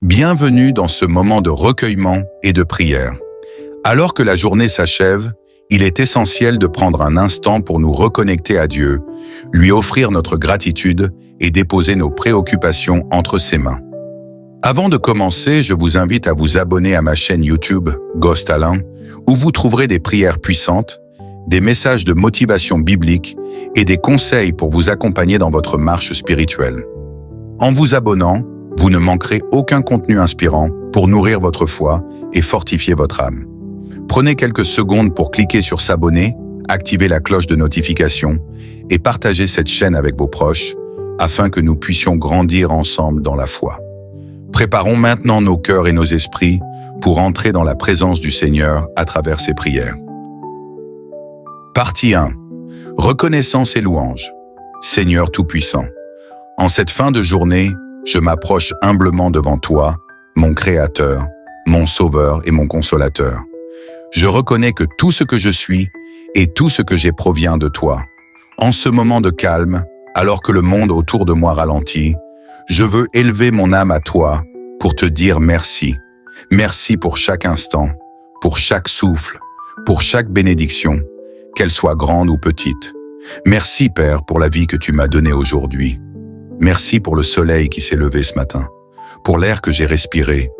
Bienvenue dans ce moment de recueillement et de prière. Alors que la journée s'achève, il est essentiel de prendre un instant pour nous reconnecter à Dieu, lui offrir notre gratitude et déposer nos préoccupations entre ses mains. Avant de commencer, je vous invite à vous abonner à ma chaîne YouTube Ghost Alain, où vous trouverez des prières puissantes, des messages de motivation biblique et des conseils pour vous accompagner dans votre marche spirituelle. En vous abonnant, vous ne manquerez aucun contenu inspirant pour nourrir votre foi et fortifier votre âme. Prenez quelques secondes pour cliquer sur s'abonner, activer la cloche de notification et partager cette chaîne avec vos proches afin que nous puissions grandir ensemble dans la foi. Préparons maintenant nos cœurs et nos esprits pour entrer dans la présence du Seigneur à travers ses prières. Partie 1. Reconnaissance et louange. Seigneur Tout-Puissant. En cette fin de journée, je m'approche humblement devant toi, mon Créateur, mon Sauveur et mon Consolateur. Je reconnais que tout ce que je suis et tout ce que j'ai provient de toi. En ce moment de calme, alors que le monde autour de moi ralentit, je veux élever mon âme à toi pour te dire merci. Merci pour chaque instant, pour chaque souffle, pour chaque bénédiction, qu'elle soit grande ou petite. Merci Père pour la vie que tu m'as donnée aujourd'hui. Merci pour le soleil qui s'est levé ce matin, pour l'air que j'ai respiré,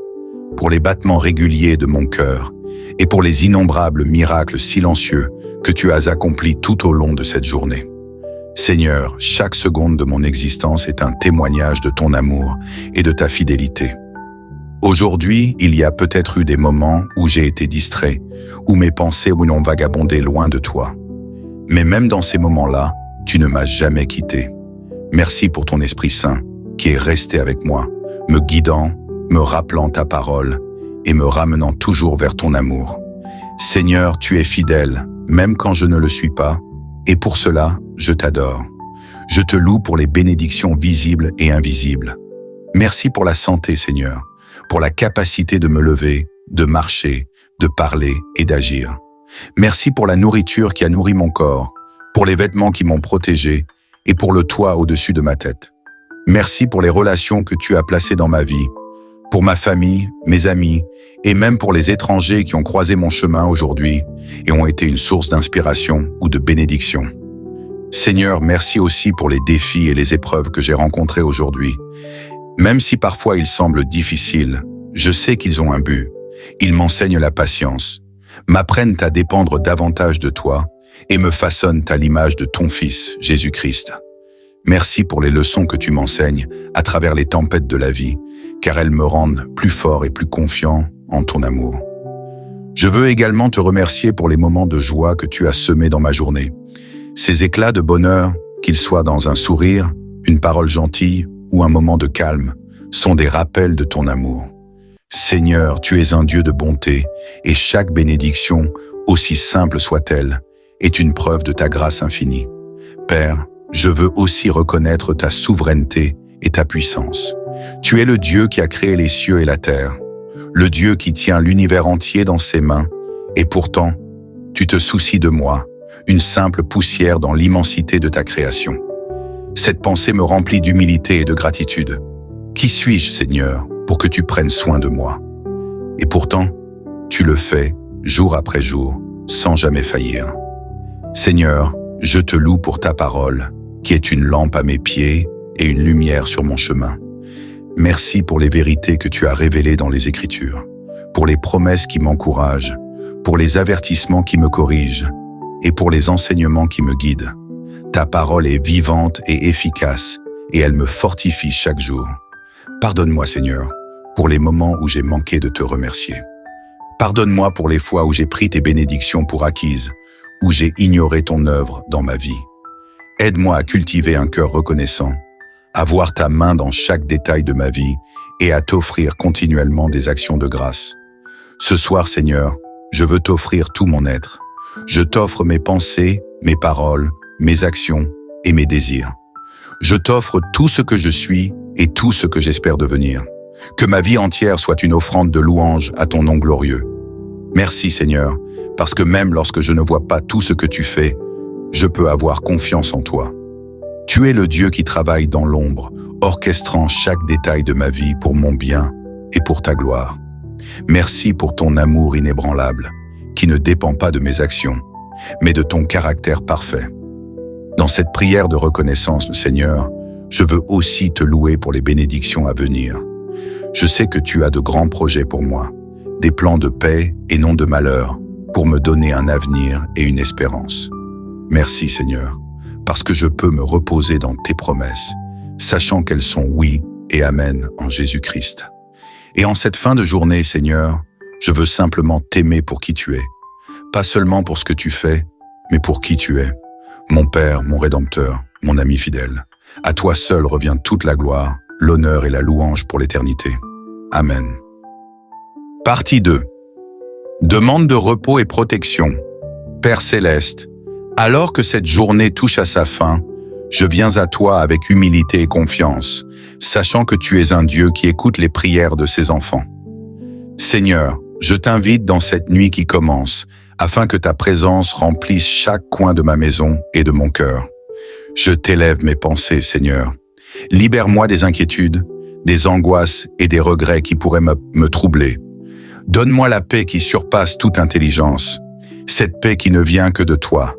pour les battements réguliers de mon cœur et pour les innombrables miracles silencieux que tu as accomplis tout au long de cette journée. Seigneur, chaque seconde de mon existence est un témoignage de ton amour et de ta fidélité. Aujourd'hui, il y a peut-être eu des moments où j'ai été distrait, où mes pensées ont vagabondé loin de toi. Mais même dans ces moments-là, tu ne m'as jamais quitté. Merci pour ton Esprit Saint qui est resté avec moi, me guidant, me rappelant ta parole et me ramenant toujours vers ton amour. Seigneur, tu es fidèle, même quand je ne le suis pas, et pour cela, je t'adore. Je te loue pour les bénédictions visibles et invisibles. Merci pour la santé, Seigneur, pour la capacité de me lever, de marcher, de parler et d'agir. Merci pour la nourriture qui a nourri mon corps, pour les vêtements qui m'ont protégé, et pour le toit au-dessus de ma tête. Merci pour les relations que tu as placées dans ma vie, pour ma famille, mes amis, et même pour les étrangers qui ont croisé mon chemin aujourd'hui et ont été une source d'inspiration ou de bénédiction. Seigneur, merci aussi pour les défis et les épreuves que j'ai rencontrés aujourd'hui. Même si parfois ils semblent difficiles, je sais qu'ils ont un but. Ils m'enseignent la patience, m'apprennent à dépendre davantage de toi, et me façonnent à l'image de ton Fils, Jésus-Christ. Merci pour les leçons que tu m'enseignes à travers les tempêtes de la vie, car elles me rendent plus fort et plus confiant en ton amour. Je veux également te remercier pour les moments de joie que tu as semés dans ma journée. Ces éclats de bonheur, qu'ils soient dans un sourire, une parole gentille ou un moment de calme, sont des rappels de ton amour. Seigneur, tu es un Dieu de bonté, et chaque bénédiction, aussi simple soit-elle, est une preuve de ta grâce infinie. Père, je veux aussi reconnaître ta souveraineté et ta puissance. Tu es le Dieu qui a créé les cieux et la terre, le Dieu qui tient l'univers entier dans ses mains, et pourtant, tu te soucies de moi, une simple poussière dans l'immensité de ta création. Cette pensée me remplit d'humilité et de gratitude. Qui suis-je, Seigneur, pour que tu prennes soin de moi? Et pourtant, tu le fais jour après jour, sans jamais faillir. Seigneur, je te loue pour ta parole, qui est une lampe à mes pieds et une lumière sur mon chemin. Merci pour les vérités que tu as révélées dans les Écritures, pour les promesses qui m'encouragent, pour les avertissements qui me corrigent et pour les enseignements qui me guident. Ta parole est vivante et efficace et elle me fortifie chaque jour. Pardonne-moi, Seigneur, pour les moments où j'ai manqué de te remercier. Pardonne-moi pour les fois où j'ai pris tes bénédictions pour acquises, où j'ai ignoré ton œuvre dans ma vie. Aide-moi à cultiver un cœur reconnaissant, à voir ta main dans chaque détail de ma vie et à t'offrir continuellement des actions de grâce. Ce soir, Seigneur, je veux t'offrir tout mon être. Je t'offre mes pensées, mes paroles, mes actions et mes désirs. Je t'offre tout ce que je suis et tout ce que j'espère devenir. Que ma vie entière soit une offrande de louange à ton nom glorieux. Merci Seigneur, parce que même lorsque je ne vois pas tout ce que tu fais, je peux avoir confiance en toi. Tu es le Dieu qui travaille dans l'ombre, orchestrant chaque détail de ma vie pour mon bien et pour ta gloire. Merci pour ton amour inébranlable, qui ne dépend pas de mes actions, mais de ton caractère parfait. Dans cette prière de reconnaissance, Seigneur, je veux aussi te louer pour les bénédictions à venir. Je sais que tu as de grands projets pour moi, des plans de paix et non de malheur, pour me donner un avenir et une espérance. Merci Seigneur, parce que je peux me reposer dans tes promesses, sachant qu'elles sont oui et amen en Jésus-Christ. Et en cette fin de journée, Seigneur, je veux simplement t'aimer pour qui tu es, pas seulement pour ce que tu fais, mais pour qui tu es. Mon Père, mon Rédempteur, mon ami fidèle, à toi seul revient toute la gloire, l'honneur et la louange pour l'éternité. Amen. Partie 2. Demande de repos et protection. Père céleste, alors que cette journée touche à sa fin, je viens à toi avec humilité et confiance, sachant que tu es un Dieu qui écoute les prières de ses enfants. Seigneur, je t'invite dans cette nuit qui commence, afin que ta présence remplisse chaque coin de ma maison et de mon cœur. Je t'élève mes pensées, Seigneur. Libère-moi des inquiétudes, des angoisses et des regrets qui pourraient me troubler. Donne-moi la paix qui surpasse toute intelligence, cette paix qui ne vient que de toi.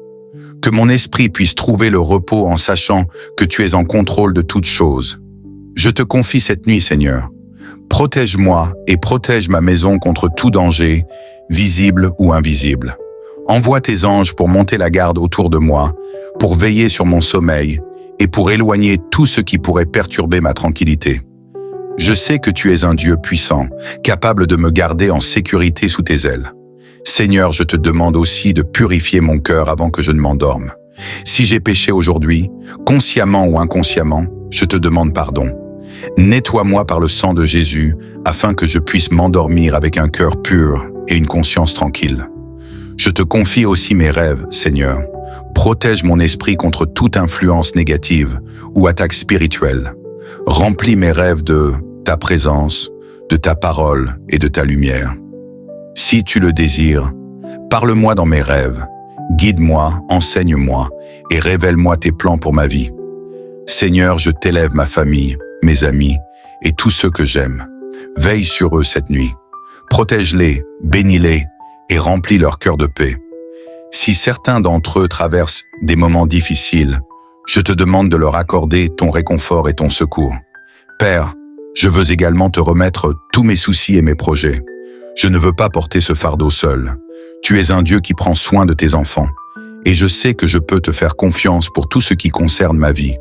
Que mon esprit puisse trouver le repos en sachant que tu es en contrôle de toutes choses. Je te confie cette nuit, Seigneur. Protège-moi et protège ma maison contre tout danger, visible ou invisible. Envoie tes anges pour monter la garde autour de moi, pour veiller sur mon sommeil et pour éloigner tout ce qui pourrait perturber ma tranquillité. Je sais que tu es un Dieu puissant, capable de me garder en sécurité sous tes ailes. Seigneur, je te demande aussi de purifier mon cœur avant que je ne m'endorme. Si j'ai péché aujourd'hui, consciemment ou inconsciemment, je te demande pardon. Nettoie-moi par le sang de Jésus, afin que je puisse m'endormir avec un cœur pur et une conscience tranquille. Je te confie aussi mes rêves, Seigneur. Protège mon esprit contre toute influence négative ou attaque spirituelle. Remplis mes rêves de ta présence, de ta parole et de ta lumière. Si tu le désires, parle-moi dans mes rêves, guide-moi, enseigne-moi et révèle-moi tes plans pour ma vie. Seigneur, je t'élève ma famille, mes amis et tous ceux que j'aime. Veille sur eux cette nuit. Protège-les, bénis-les et remplis leur cœur de paix. Si certains d'entre eux traversent des moments difficiles, je te demande de leur accorder ton réconfort et ton secours. Père, je veux également te remettre tous mes soucis et mes projets. Je ne veux pas porter ce fardeau seul. Tu es un Dieu qui prend soin de tes enfants, et je sais que je peux te faire confiance pour tout ce qui concerne ma vie.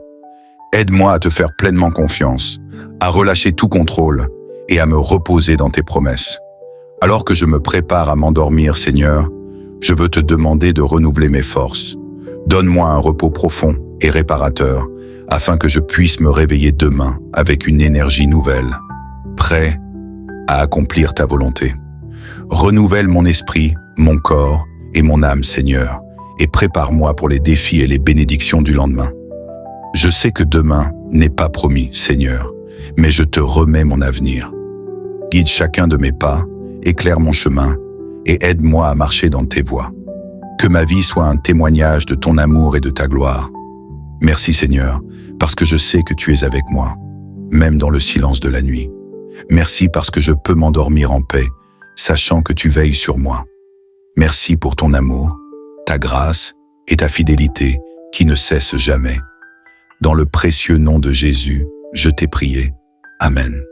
Aide-moi à te faire pleinement confiance, à relâcher tout contrôle et à me reposer dans tes promesses. Alors que je me prépare à m'endormir, Seigneur, je veux te demander de renouveler mes forces. Donne-moi un repos profond et réparateur, afin que je puisse me réveiller demain avec une énergie nouvelle, prêt à accomplir ta volonté. Renouvelle mon esprit, mon corps et mon âme, Seigneur, et prépare-moi pour les défis et les bénédictions du lendemain. Je sais que demain n'est pas promis, Seigneur, mais je te remets mon avenir. Guide chacun de mes pas, éclaire mon chemin et aide-moi à marcher dans tes voies. Que ma vie soit un témoignage de ton amour et de ta gloire. Merci Seigneur, parce que je sais que tu es avec moi, même dans le silence de la nuit. Merci parce que je peux m'endormir en paix, sachant que tu veilles sur moi. Merci pour ton amour, ta grâce et ta fidélité qui ne cessent jamais. Dans le précieux nom de Jésus, je t'ai prié. Amen.